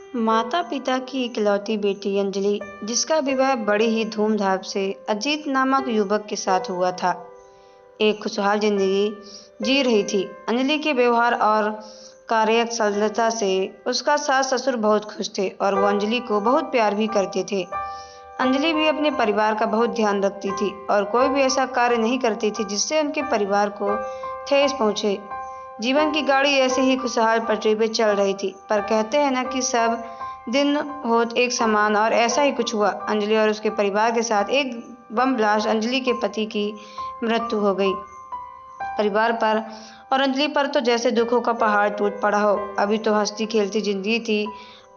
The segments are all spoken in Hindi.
माता पिता की इकलौती बेटी अंजलि, जिसका विवाह बड़ी ही धूमधाम से अजीत नामक युवक के साथ हुआ था, एक खुशहाल जिंदगी जी रही थी। अंजलि के व्यवहार और कार्यकुशलता से उसका सास ससुर बहुत खुश थे और वो अंजलि को बहुत प्यार भी करते थे। अंजलि भी अपने परिवार का बहुत ध्यान रखती थी और कोई भी ऐसा कार्य नहीं करती थी जिससे उनके परिवार को ठेस पहुंचे। जीवन की गाड़ी ऐसे ही खुशहाल पटरी पे चल रही थी, पर कहते हैं ना कि सब दिन होत एक समान, और ऐसा ही कुछ हुआ। अंजलि और उसके परिवार के साथ एक बम ब्लास्ट अंजलि के पति की मृत्यु हो गई। परिवार पर और अंजलि पर तो जैसे दुखों का पहाड़ टूट पड़ा हो। अभी तो हंसती खेलती जिंदगी थी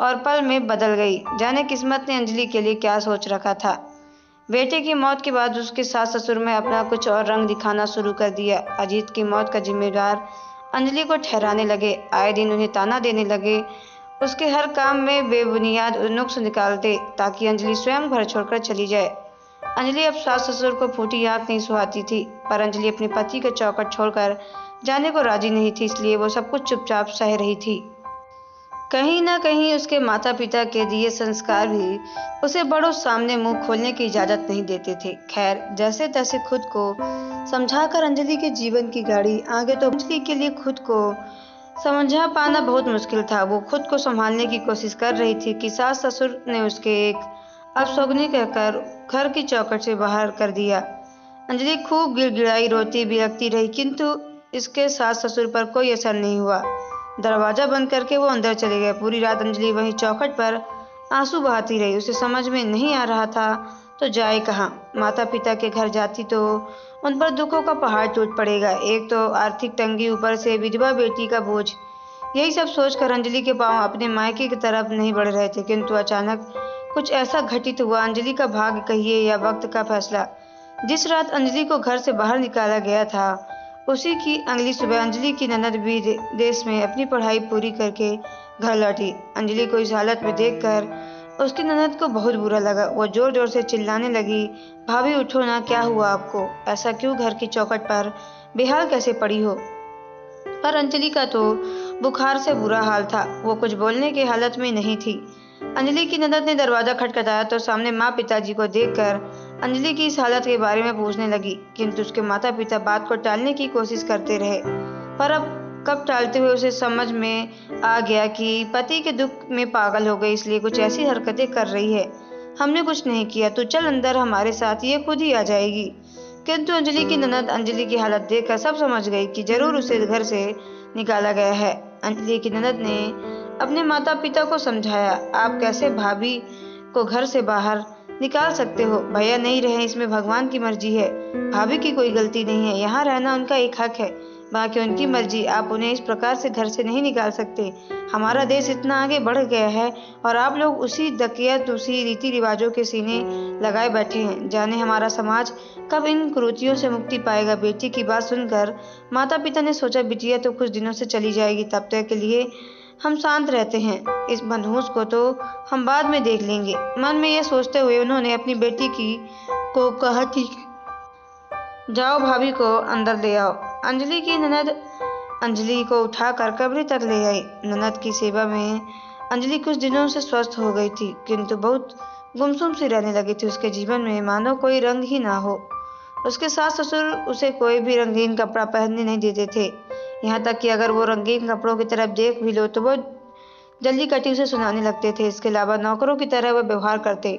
और पल में बदल गई। जाने किस्मत ने अंजलि के लिए क्या सोच रखा था। बेटे की मौत के बाद उसके सास ससुर में अपना कुछ और रंग दिखाना शुरू कर दिया। अजीत की मौत का जिम्मेदार अंजलि को ठहराने लगे। आए दिन उन्हें ताना देने लगे, उसके हर काम में बेबुनियाद नुक्स निकालते ताकि अंजलि स्वयं घर छोड़कर चली जाए। अंजलि अब सास ससुर को फूटी आंख नहीं सुहाती थी, पर अंजलि अपने पति का चौखट छोड़कर जाने को राजी नहीं थी, इसलिए वो सब कुछ चुपचाप सह रही थी। कहीं न कहीं उसके माता पिता के दिए संस्कार भी उसे बड़ों सामने मुंह खोलने की इजाजत नहीं देते थे। खैर, जैसे तैसे खुद को समझाकर अंजलि के जीवन की गाड़ी आगे तो अंजलि के लिए खुद को समझा पाना बहुत मुश्किल था। वो खुद को संभालने की कोशिश कर रही थी कि सास ससुर ने उसके एक अपशगुनी कहकर घर की चौखट से बाहर कर दिया। अंजलि खूब गिड़गिड़ाई, रोती बिलखती रही, किंतु इसके सास ससुर पर कोई असर नहीं हुआ। दरवाजा बंद करके वो अंदर चले गए। पूरी रात अंजलि वहीं चौखट पर आंसू बहाती रही। उसे समझ में नहीं आ रहा था तो जाए कहाँ। माता पिता के घर जाती तो उन पर दुखों का पहाड़ टूट पड़ेगा। एक तो आर्थिक तंगी, ऊपर से विधवा बेटी का बोझ। यही सब सोचकर अंजलि के पांव अपने मायके की तरफ नहीं बढ़ रहे थे, किंतु अचानक कुछ ऐसा घटित हुआ। अंजलि का भाग्य कहिए या वक्त का फैसला। जिस रात अंजलि को घर से बाहर निकाला गया था, उसी की अगली सुबह अंजलि की ननद भी देश में अपनी पढ़ाई पूरी करके घर लौटी। अंजलि को इस हालत में देखकर उसकी ननद को बहुत बुरा लगा। वो जोर जोर से चिल्लाने लगी, भाभी उठो ना, क्या हुआ आपको? ऐसा क्यों घर की चौखट पर बेहाल कैसे पड़ी हो? पर अंजलि का तो बुखार से बुरा हाल था, वो कुछ बोलने की हालत में नहीं थी। अंजलि की ननद ने दरवाजा खटखटाया तो सामने माँ पिताजी को देखकर अंजलि की इस हालत के बारे में पूछने लगी, किंतु उसके माता पिता बात को टालने की कोशिश करते रहे। पर अब कब टालते हुए उसे समझ में आ गया कि पति के दुख में पागल हो गई, इसलिए कुछ ऐसी हरकतें कर रही है। हमने कुछ नहीं किया, तू चल अंदर हमारे साथ, ये खुद ही आ जाएगी। किंतु अंजलि की ननद अंजलि की हालत देखकर सब समझ गई कि जरूर उसे घर से निकाला गया है। अंजलि की ननद ने अपने माता पिता को समझाया, आप कैसे भाभी को घर से बाहर निकाल सकते हो? भैया नहीं रहे इसमें भगवान की मर्जी है, भाभी की कोई गलती नहीं है, यहाँ रहना उनका एक हक है, बाकी उनकी मर्जी। आप उन्हें इस प्रकार से घर से नहीं निकाल सकते। हमारा देश इतना आगे बढ़ गया है और आप लोग उसी दकियत, उसी रीति रिवाजों के सीने लगाए बैठे हैं। जाने हमारा समाज कब इन कुरीतियों से मुक्ति पाएगा। बेटी की बात सुनकर माता पिता ने सोचा, बिटिया तो कुछ दिनों से चली जाएगी, तब तक के लिए हम शांत रहते हैं, इस मनहूस को तो हम बाद में देख लेंगे। मन में यह सोचते हुए उन्होंने अपनी बेटी की को कहा कि जाओ भाभी को अंदर ले आओ। अंजलि की ननद अंजलि को उठाकर कमरे तक ले आई। ननद की सेवा में अंजलि कुछ दिनों से स्वस्थ हो गई थी, किंतु बहुत गुमसुम सी रहने लगी थी। उसके जीवन में मानो कोई रंग ही ना हो। उसके सास ससुर उसे कोई भी रंगीन कपड़ा पहनने नहीं देते थे, यहाँ तक कि अगर वो रंगीन कपड़ों की तरफ देख भी लो तो वो जल्दी कटी उसे सुनाने लगते थे। इसके अलावा नौकरों की तरह वह व्यवहार करते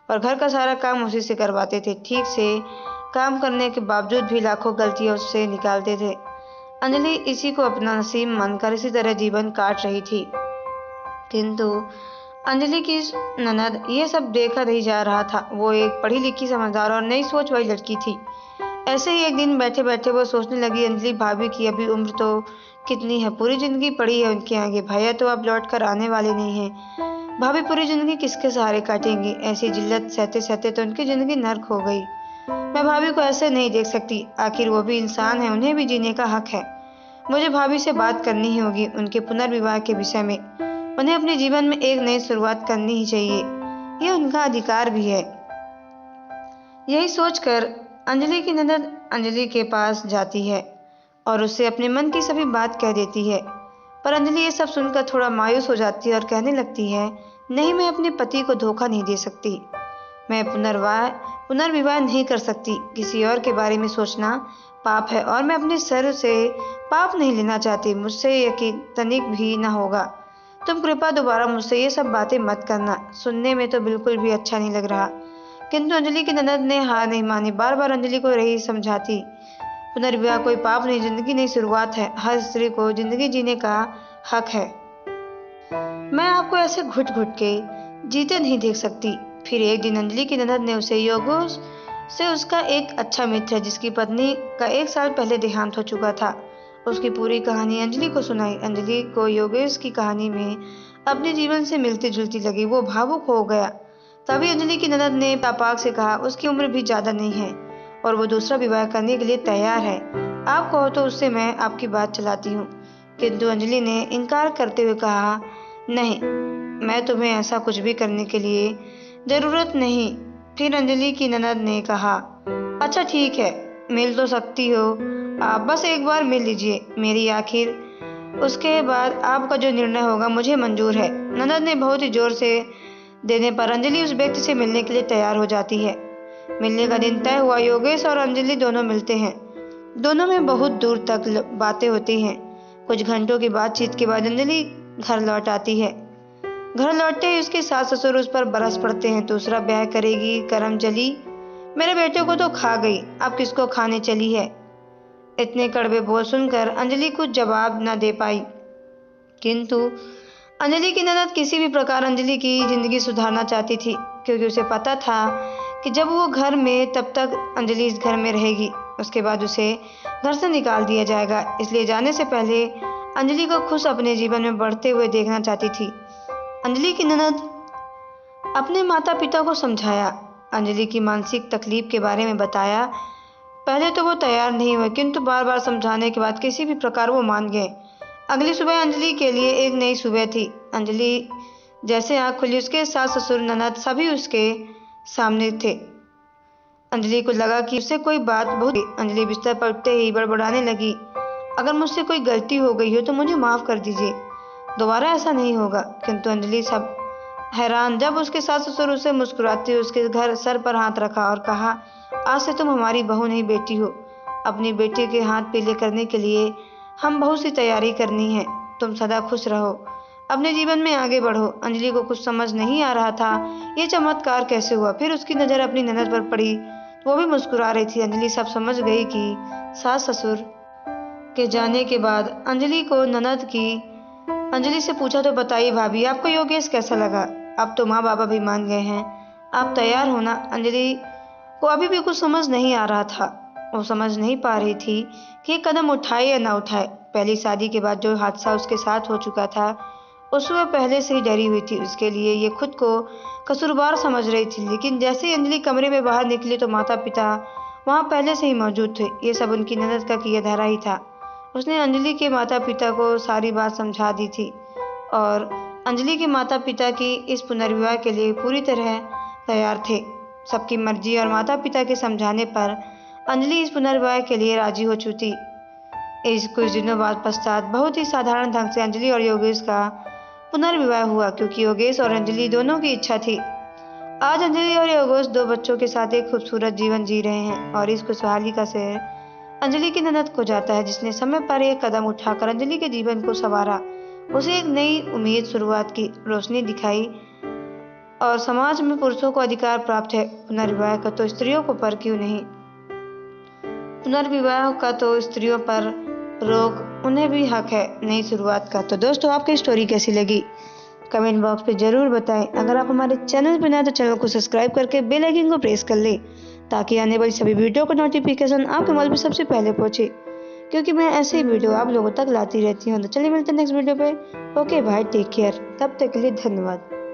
और घर का सारा काम उसी से करवाते थे। ठीक से काम करने के बावजूद भी लाखों गलतियां उससे निकालते थे। अंजलि इसी को अपना नसीब मानकर इसी तरह जीवन काट रही थी, किंतु अंजलि की ननद ये सब देखा नहीं जा रहा था। वो एक पढ़ी लिखी, समझदार और नई सोच वाली लड़की थी। ऐसे ही एक दिन बैठे बैठे वो सोचने लगी, अंजलि भाभी की अभी उम्र तो कितनी है, पूरी जिंदगी पड़ी है उनके आगे। भैया तो अब लौट कर आने वाले नहीं हैं। भाभी पूरी जिंदगी किसके सहारे काटेंगी? ऐसी जिल्लत सहते सहते तो उनकी जिंदगी नर्क हो गई। मैं भाभी को ऐसे नहीं देख सकती, आखिर वो भी इंसान है, उन्हें भी जीने का हक है। मुझे भाभी से बात करनी ही होगी उनके पुनर्विवाह के विषय में। उन्हें अपने जीवन में एक नई शुरुआत करनी ही चाहिए, ये उनका अधिकार भी है। यही सोचकर अंजलि की ननद अंजलि के पास जाती है और उससे अपने मन की सभी बात कह देती है। पर अंजलि ये सब सुनकर थोड़ा मायूस हो जाती है और कहने लगती है, नहीं, मैं अपने पति को धोखा नहीं दे सकती। मैं पुनर्विवाह नहीं कर सकती। किसी और के बारे में सोचना पाप है और मैं अपने सर से पाप नहीं लेना चाहती। मुझसे यकीन तनिक भी ना होगा। तुम कृपया दोबारा मुझसे ये सब बातें मत करना। सुनने में तो बिल्कुल भी अच्छा नहीं लग रहा। किंतु अंजलि की ननद ने हार नहीं मानी। बार बार अंजलि को रही समझाती, पुनर्विवाह कोई पाप नहीं, जिंदगी नई शुरुआत है। हर स्त्री को जिंदगी जीने का हक है। मैं आपको ऐसे घुट घुट के जीते नहीं देख सकती। फिर एक दिन अंजलि की ननद ने उसे योगेश से, उसका एक अच्छा मित्र है जिसकी पत्नी का 1 साल पहले देहांत हो चुका था, उसकी पूरी कहानी अंजलि को सुनाई। अंजलि को योगेश की कहानी में अपने जीवन से मिलती जुलती लगी। वो भावुक हो गया। तभी अंजलि की ननद ने पापाक से कहा, उसकी उम्र भी ज्यादा नहीं है और वो दूसरा विवाह करने के लिए तैयार है। आप कहो तो उससे मैं आपकी बात चलाती हूँ। किंतु अंजलि ने इनकार करते हुए कहा, नहीं, मैं तुम्हें ऐसा कुछ भी करने के लिए जरूरत नहीं। फिर अंजलि की ननद ने कहा, अच्छा ठीक है, मिल तो सकती हो आप, बस एक बार मिल लीजिए मेरी आखिर, उसके बाद आपका जो निर्णय होगा मुझे मंजूर है। ननद ने बहुत ही जोर से देने पर अंजलि उस व्यक्ति से मिलने के लिए तैयार हो जाती है। मिलने का दिन तय हुआ। योगेश और अंजलि दोनों मिलते हैं। दोनों में बहुत दूर तक बातें होती हैं। कुछ घंटों की बातचीत के बाद अंजलि घर लौट आती है। घर लौटते ही उसके सास ससुर उस पर बरस पड़ते हैं, दूसरा ब्याह करेगी करम चली, मेरे बेटे को तो खा गई, अब किसको खाने चली है। इतने कड़वे बोल सुनकर अंजलि कुछ जवाब न दे पाई। किंतु अंजलि की ननद किसी भी प्रकार अंजलि की जिंदगी सुधारना चाहती थी, क्योंकि उसे पता था कि जब वो घर में तब तक अंजलि इस घर में रहेगी, उसके बाद उसे घर से निकाल दिया जाएगा। इसलिए जाने से पहले अंजलि को खुश अपने जीवन में बढ़ते हुए देखना चाहती थी। अंजलि की ननद अपने माता पिता को समझाया, अंजलि की मानसिक तकलीफ के बारे में बताया। पहले तो वो तैयार नहीं हुए, किंतु बार बार समझाने के बाद किसी भी प्रकार वो मान गए। अगली सुबह अंजलि के लिए एक नई सुबह थी। अंजलि जैसे आँख खुली, उसके सास ससुर ननद सभी उसके सामने थे। अंजलि को लगा कि उससे कोई बात बहुत। अंजलि बिस्तर पर उठते ही बड़बड़ाने लगी, अगर मुझसे कोई गलती हो गई हो तो मुझे माफ कर दीजिए, दोबारा ऐसा नहीं होगा। किंतु अंजलि सब हैरान जब उसके सास ससुर उसे मुस्कुराते हुए उसके घर सर पर हाथ रखा और कहा, आज से तुम हमारी बहू नहीं बेटी हो। अपनी बेटी के हाथ पीले करने के लिए हम बहुत सी तैयारी करनी है। तुम सदा खुश रहो, अपने जीवन में आगे बढ़ो। अंजलि को कुछ समझ नहीं आ रहा था, ये चमत्कार कैसे हुआ। फिर उसकी नज़र अपनी ननद पर पड़ी, वो भी मुस्कुरा रही थी। अंजलि सब समझ गई कि सास ससुर के जाने के बाद अंजलि को ननद की अंजलि से पूछा, तो बताइए भाभी, आपको योगेश कैसा लगा? अब तो माँ बाबा भी मान गए हैं, आप तैयार होना। अंजलि को अभी भी कुछ समझ नहीं आ रहा था। वो समझ नहीं पा रही थी कि कदम उठाए या ना उठाए। पहली शादी के बाद जो हादसा उसके साथ हो चुका था, उससे वह पहले से ही डरी हुई थी। उसके लिए ये खुद को कसूरवार समझ रही थी। लेकिन जैसे ही अंजलि कमरे में बाहर निकली तो माता पिता वहाँ पहले से ही मौजूद थे। ये सब उनकी ननद का किया धरा ही था। उसने अंजलि के माता पिता को सारी बात समझा दी थी और अंजलि के माता पिता की इस पुनर्विवाह के लिए पूरी तरह तैयार थे। सबकी मर्जी और माता पिता के समझाने पर अंजलि इस पुनर्विवाह के लिए राजी हो चुकी। इस कुछ दिनों बाद पश्चात बहुत ही साधारण ढंग से अंजलि और योगेश का पुनर्विवाह हुआ, क्योंकि योगेश और अंजलि दोनों की इच्छा थी। आज अंजलि और योगेश 2 बच्चों के साथ एक खूबसूरत जीवन जी रहे हैं और इस खुशहाली का श्रेय अंजलि की ननद को जाता है, जिसने समय पर एक कदम उठाकर अंजलि के जीवन को संवारा, उसे एक नई उम्मीद शुरुआत की, रोशनी दिखाई और समाज में पुरुषों को अधिकार प्राप्त है। पुनर्विवाह का तो स्त्रियों को पर क्यों नहीं, पुनर्विवाह का तो स्त्रियों पर रोक, उन्हें भी हक है नई शुरुआत का। तो दोस्तों, आपकी स्टोरी कैसी लगी कमेंट बॉक्स पे जरूर बताएं। अगर आप हमारे चैनल पर नए तो चैनल को सब्सक्राइब करके बेल आइकन को प्रेस कर लें, ताकि आने वाली सभी वीडियो का नोटिफिकेशन आपके मोबाइल पर सबसे पहले पहुंचे, क्योंकि मैं ऐसे ही वीडियो आप लोगों तक लाती रहती हूँ। तो चलिए मिलते हैं नेक्स्ट वीडियो पे। ओके भाई, टेक केयर, तब तक के लिए धन्यवाद।